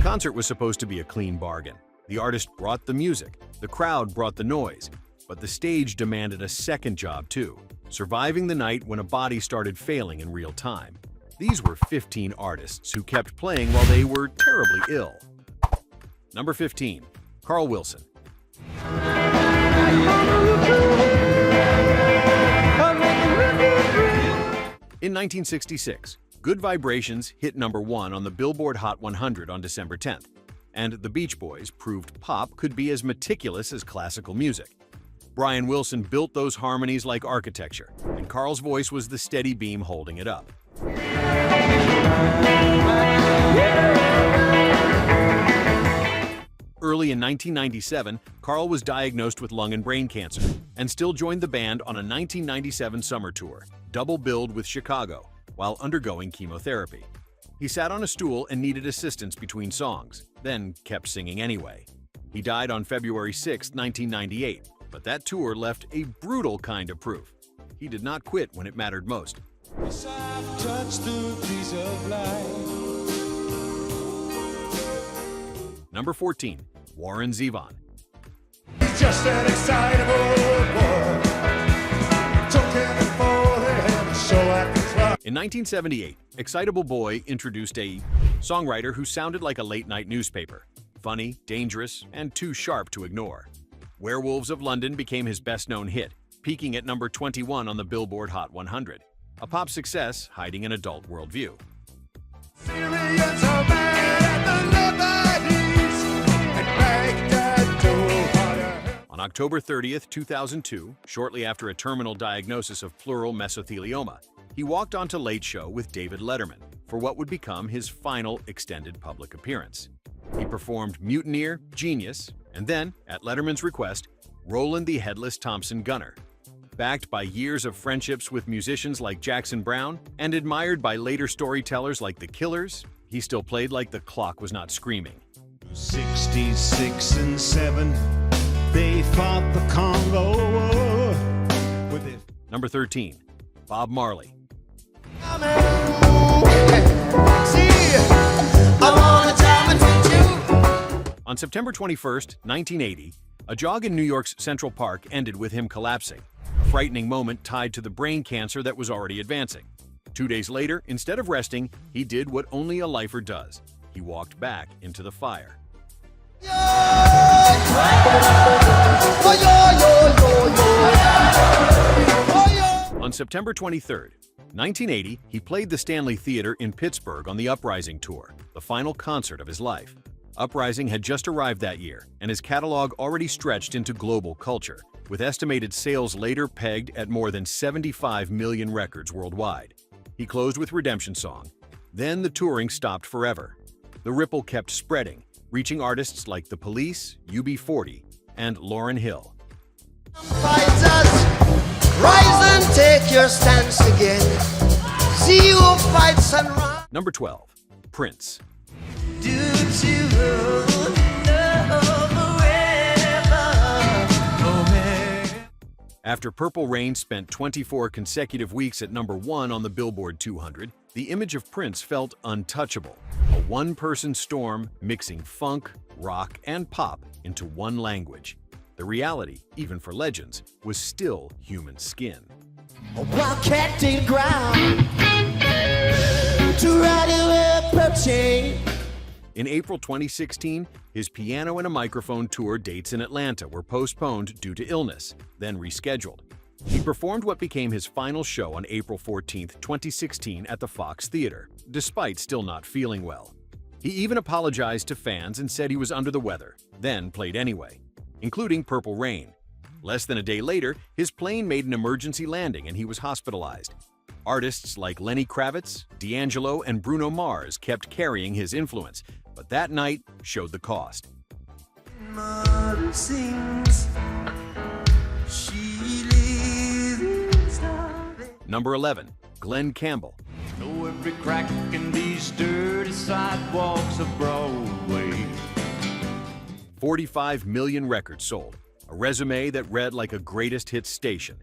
concert was supposed to be a clean bargain. The artist brought the music, the crowd brought the noise, but the stage demanded a second job too, surviving the night when a body started failing in real time. These were 15 artists who kept playing while they were terribly ill. Number 15. Carl Wilson. In 1966, Good Vibrations hit number 1 on the Billboard Hot 100 on December 10th, and the Beach Boys proved pop could be as meticulous as classical music. Brian Wilson built those harmonies like architecture, and Carl's voice was the steady beam holding it up. Early in 1997, Carl was diagnosed with lung and brain cancer and still joined the band on a 1997 summer tour, double-billed with Chicago, while undergoing chemotherapy. He sat on a stool and needed assistance between songs, then kept singing anyway. He died on February 6, 1998, but that tour left a brutal kind of proof. He did not quit when it mattered most. Number 14. Warren Zevon. He's just an excitable boy. In 1978, Excitable Boy introduced a songwriter who sounded like a late-night newspaper, funny, dangerous, and too sharp to ignore. Werewolves of London became his best-known hit, peaking at number 21 on the Billboard Hot 100, a pop success hiding an adult worldview. On October 30, 2002, shortly after a terminal diagnosis of pleural mesothelioma, he walked onto Late Show with David Letterman for what would become his final extended public appearance. He performed Mutineer, Genius, and then, at Letterman's request, Roland the Headless Thompson Gunner. Backed by years of friendships with musicians like Jackson Browne and admired by later storytellers like The Killers, he still played like the clock was not screaming. 66 and 7, they fought the Congo War. Number 13. Bob Marley. On September 21, 1980, a jog in New York's Central Park ended with him collapsing, a frightening moment tied to the brain cancer that was already advancing. 2 days later, instead of resting, he did what only a lifer does. He walked back into the fire. On September 23, 1980, he played the Stanley Theater in Pittsburgh on the Uprising Tour, the final concert of his life. Uprising had just arrived that year, and his catalog already stretched into global culture, with estimated sales later pegged at more than 75 million records worldwide. He closed with Redemption Song. Then the touring stopped forever. The ripple kept spreading, reaching artists like The Police, UB40, and Lauryn Hill. Fighters, rise and take your stance again. See who fights and run. Number 12. Prince. After Purple Rain spent 24 consecutive weeks at number 1 on the Billboard 200, the image of Prince felt untouchable. A one-person storm mixing funk, rock, and pop into one language. The reality, even for legends, was still human skin. While catching ground to ride away perching. In April 2016, his Piano and a Microphone tour dates in Atlanta were postponed due to illness, then rescheduled. He performed what became his final show on April 14, 2016 at the Fox Theater, despite still not feeling well. He even apologized to fans and said he was under the weather, then played anyway, including Purple Rain. Less than a day later, his plane made an emergency landing and he was hospitalized. Artists like Lenny Kravitz, D'Angelo, and Bruno Mars kept carrying his influence, but that night showed the cost. Number 11. Glenn Campbell. Know every crack in these dirty sidewalks of Broadway. 45 million records sold, a resume that read like a greatest hits station.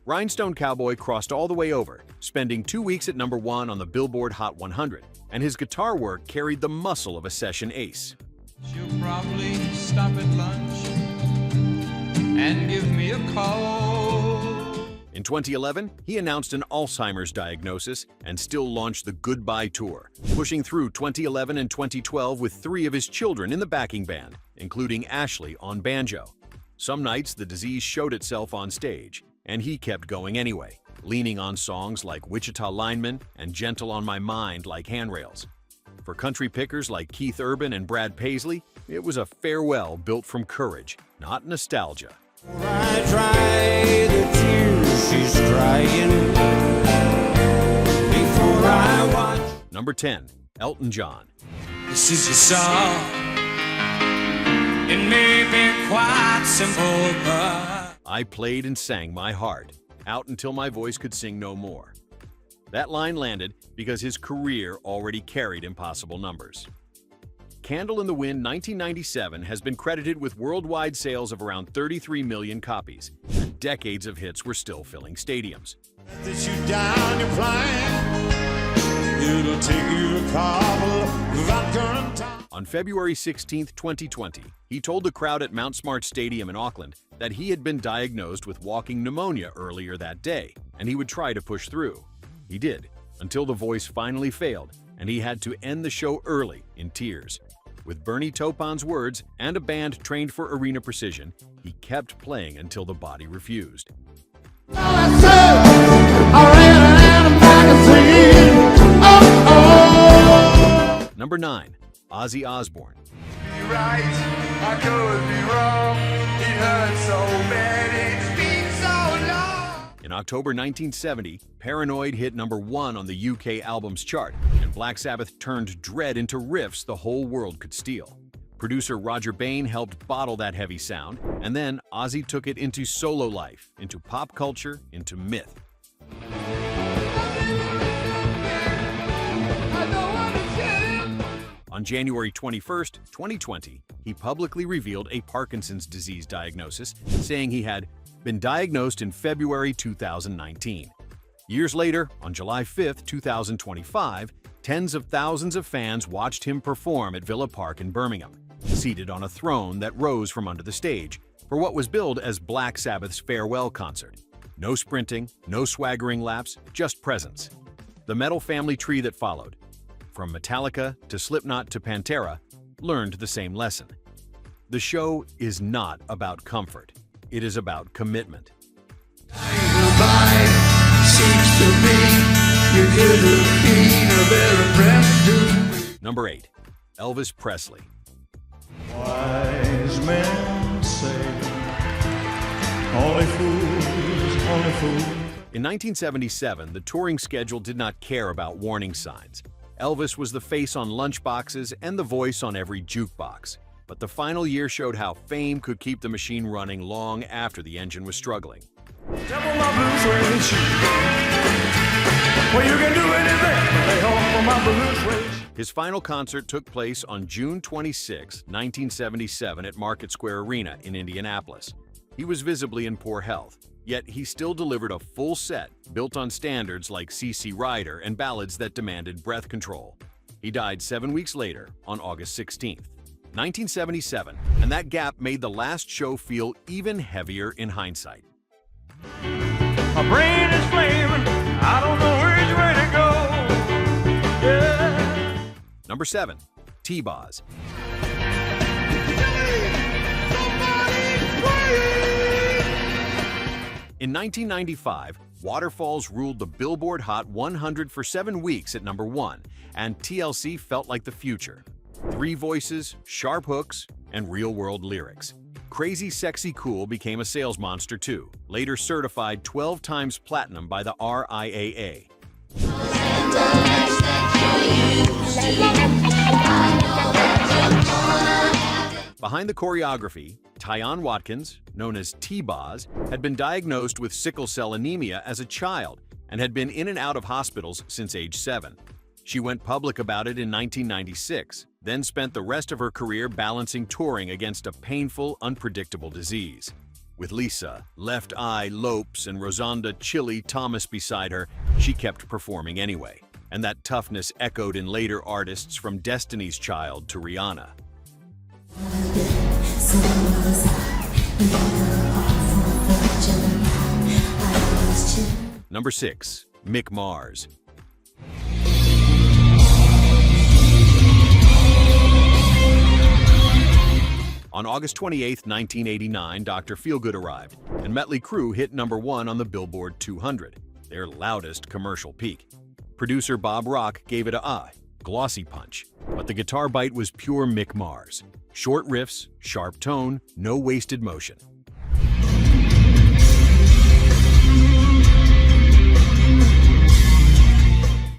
Rhinestone Cowboy crossed all the way over, spending 2 weeks at #1 on the Billboard Hot 100, and his guitar work carried the muscle of a session ace. She'll probably stop at lunch and give me a call. In 2011, he announced an Alzheimer's diagnosis and still launched the Goodbye Tour, pushing through 2011 and 2012 with 3 of his children in the backing band, including Ashley on banjo. Some nights the disease showed itself on stage, and he kept going anyway, leaning on songs like Wichita Lineman and Gentle on My Mind like handrails. For country pickers like Keith Urban and Brad Paisley, it was a farewell built from courage, not nostalgia. I dry the tears she's crying before I watch. Number 10. Elton John. This is your song. It may be quite simple, but I played and sang my heart, out until my voice could sing no more. That line landed because his career already carried impossible numbers. Candle in the Wind 1997 has been credited with worldwide sales of around 33 million copies, and decades of hits were still filling stadiums. That you down, you're flying. It'll take you a couple of vodka and time. On February 16, 2020, he told the crowd at Mount Smart Stadium in Auckland that he had been diagnosed with walking pneumonia earlier that day, and he would try to push through. He did, until the voice finally failed, and he had to end the show early in tears. With Bernie Taupon's words and a band trained for arena precision, he kept playing until the body refused. Number 9. Ozzy Osbourne. Right, I could be wrong. It hurts so bad, it's been so long. In October 1970, Paranoid hit #1 on the UK albums chart, and Black Sabbath turned dread into riffs the whole world could steal. Producer Roger Bain helped bottle that heavy sound, and then Ozzy took it into solo life, into pop culture, into myth. On January 21, 2020, he publicly revealed a Parkinson's disease diagnosis, saying he had been diagnosed in February 2019. Years later, on July 5, 2025, tens of thousands of fans watched him perform at Villa Park in Birmingham, seated on a throne that rose from under the stage, for what was billed as Black Sabbath's farewell concert. No sprinting, no swaggering laps, just presence. The metal family tree that followed, from Metallica to Slipknot to Pantera, learned the same lesson. The show is not about comfort. It is about commitment. Number 8. Elvis Presley. Wise men say, only fools, only fools. In 1977, the touring schedule did not care about warning signs. Elvis was the face on lunchboxes and the voice on every jukebox. But the final year showed how fame could keep the machine running long after the engine was struggling. Step on my blue suede shoe. Well, you can do anything but lay off on my blue suede shoe. His final concert took place on June 26, 1977 at Market Square Arena in Indianapolis. He was visibly in poor health, yet he still delivered a full set built on standards like CC Rider and ballads that demanded breath control. He died 7 weeks later on August 16th. 1977, and that gap made the last show feel even heavier in hindsight. My brain is flaming, I don't know which way to go. Yeah. Number 7. T-Boz. In 1995, Waterfalls ruled the Billboard Hot 100 for 7 weeks at #1, and TLC felt like the future. 3 voices, sharp hooks, and real-world lyrics. Crazy Sexy Cool became a sales monster too, later certified 12 times platinum by the RIAA. Behind the choreography, Tyon Watkins, known as T-Boz, had been diagnosed with sickle cell anemia as a child and had been in and out of hospitals since age 7. She went public about it in 1996, then spent the rest of her career balancing touring against a painful, unpredictable disease. With Lisa, Left Eye Lopes, and Rosanda Chili Thomas beside her, she kept performing anyway. And that toughness echoed in later artists from Destiny's Child to Rihanna. Number 6. Mick Mars. On August 28, 1989, Dr. Feelgood arrived, and Mötley Crüe hit number 1 on the Billboard 200, their loudest commercial peak. Producer Bob Rock gave it a glossy punch, but the guitar bite was pure Mick Mars. Short riffs, sharp tone, no wasted motion.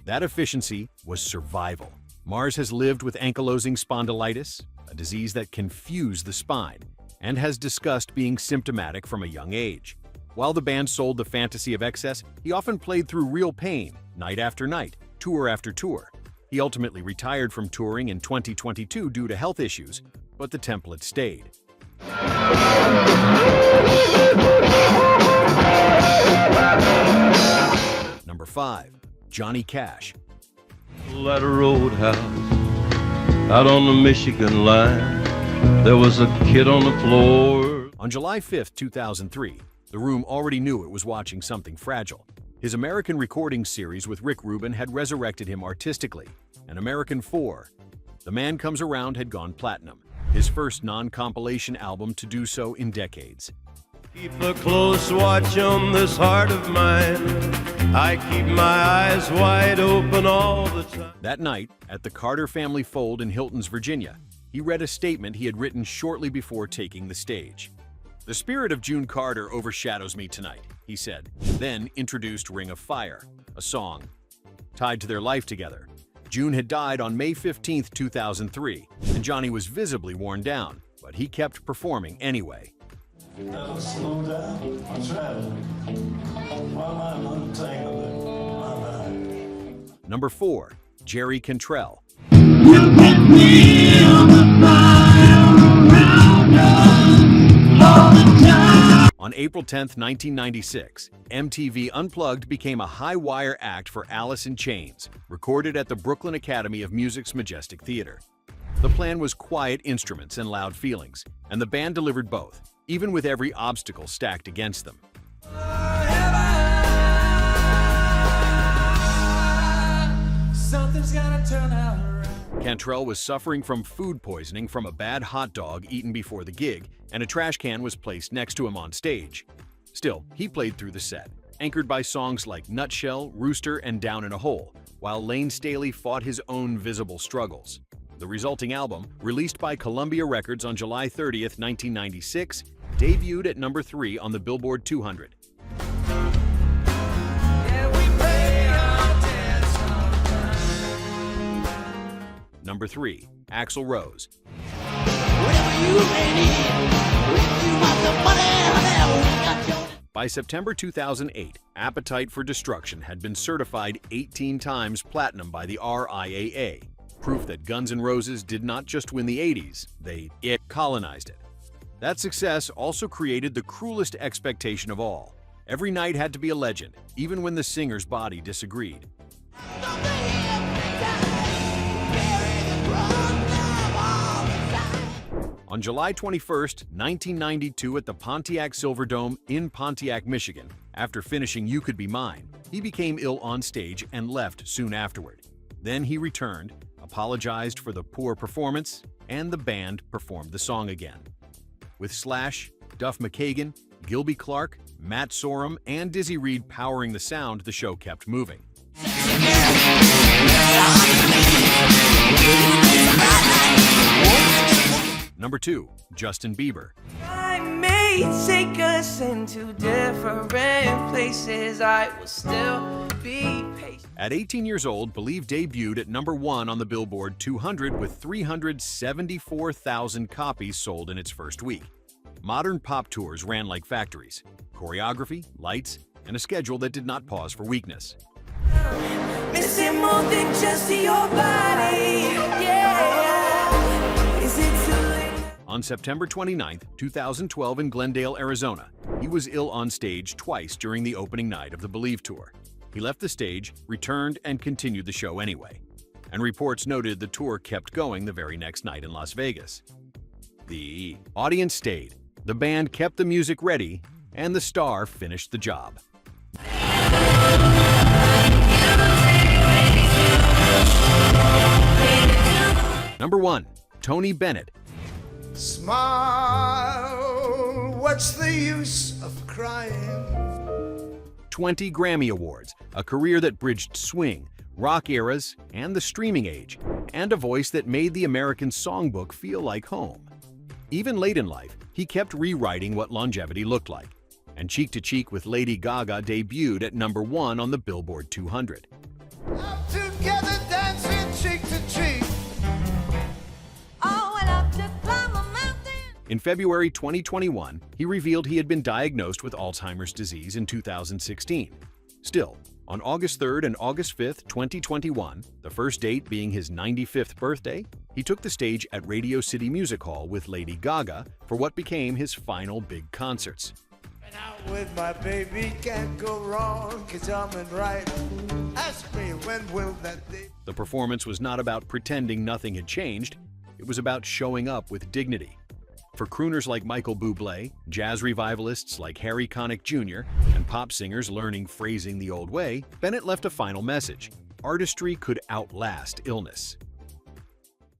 That efficiency was survival. Mars has lived with ankylosing spondylitis, a disease that can fuse the spine, and has discussed being symptomatic from a young age. While the band sold the fantasy of excess, he often played through real pain, night after night, tour after tour. He ultimately retired from touring in 2022 due to health issues, but the template stayed. Number 5. Johnny Cash. At a roadhouse out on the Michigan line, there was a kid on the floor. On July 5, 2003, the room already knew it was watching something fragile. His American recording series with Rick Rubin had resurrected him artistically, and American 4, The Man Comes Around, had gone platinum, his first non-compilation album to do so in decades. Keep a close watch on this heart of mine. I keep my eyes wide open all the time. That night, at the Carter family fold in Hilton's, Virginia, he read a statement he had written shortly before taking the stage. "The spirit of June Carter overshadows me tonight," he said, then introduced Ring of Fire, a song tied to their life together. June had died on May 15, 2003, and Johnny was visibly worn down, but he kept performing anyway. Never slow down, I'm traveling. My mind untangling, my mind. Number 4. Jerry Cantrell. On April 10, 1996, MTV Unplugged became a high-wire act for Alice in Chains, recorded at the Brooklyn Academy of Music's Majestic Theater. The plan was quiet instruments and loud feelings, and the band delivered both, even with every obstacle stacked against them. Something's gotta turn out around. Cantrell was suffering from food poisoning from a bad hot dog eaten before the gig, and a trash can was placed next to him on stage. Still, he played through the set, anchored by songs like Nutshell, Rooster, and Down in a Hole, while Lane Staley fought his own visible struggles. The resulting album, released by Columbia Records on July 30, 1996, debuted at number 3 on the Billboard 200. Number 3. Axl Rose. By September 2008, Appetite for Destruction had been certified 18 times platinum by the RIAA, proof that Guns N' Roses did not just win the 80s, they colonized it. That success also created the cruelest expectation of all. Every night had to be a legend, even when the singer's body disagreed. On July 21, 1992, at the Pontiac Silverdome in Pontiac, Michigan, after finishing You Could Be Mine, he became ill on stage and left soon afterward. Then he returned, apologized for the poor performance, and the band performed the song again. With Slash, Duff McKagan, Gilby Clarke, Matt Sorum, and Dizzy Reed powering the sound, the show kept moving. Number 2. Justin Bieber. I may take us into different places, I will still be patient. At 18 years old, Believe debuted at number 1 on the Billboard 200 with 374,000 copies sold in its first week. Modern pop tours ran like factories. Choreography, lights, and a schedule that did not pause for weakness. Missing more than just your body, yeah. Is it too late? On September 29, 2012 in Glendale, Arizona, he was ill on stage twice during the opening night of the Believe tour. He left the stage, returned, and continued the show anyway. And reports noted the tour kept going the very next night in Las Vegas. The audience stayed, the band kept the music ready, and the star finished the job. Number 1. Tony Bennett. Smile, what's the use of crying? 20 Grammy Awards, a career that bridged swing, rock eras, and the streaming age, and a voice that made the American songbook feel like home. Even late in life, he kept rewriting what longevity looked like, and Cheek to Cheek with Lady Gaga debuted at number 1 on the Billboard 200. Out together dancing cheek to cheek. Oh, and up to climb a mountain. In February 2021, he revealed he had been diagnosed with Alzheimer's disease in 2016. Still, on August 3rd and August 5th, 2021, the first date being his 95th birthday, he took the stage at Radio City Music Hall with Lady Gaga for what became his final big concerts. And out with my baby can't go wrong, 'cause I'm in right. Ask me when will that be? The performance was not about pretending nothing had changed, it was about showing up with dignity. For crooners like Michael Bublé, jazz revivalists like Harry Connick Jr., and pop singers learning phrasing the old way, Bennett left a final message: artistry could outlast illness.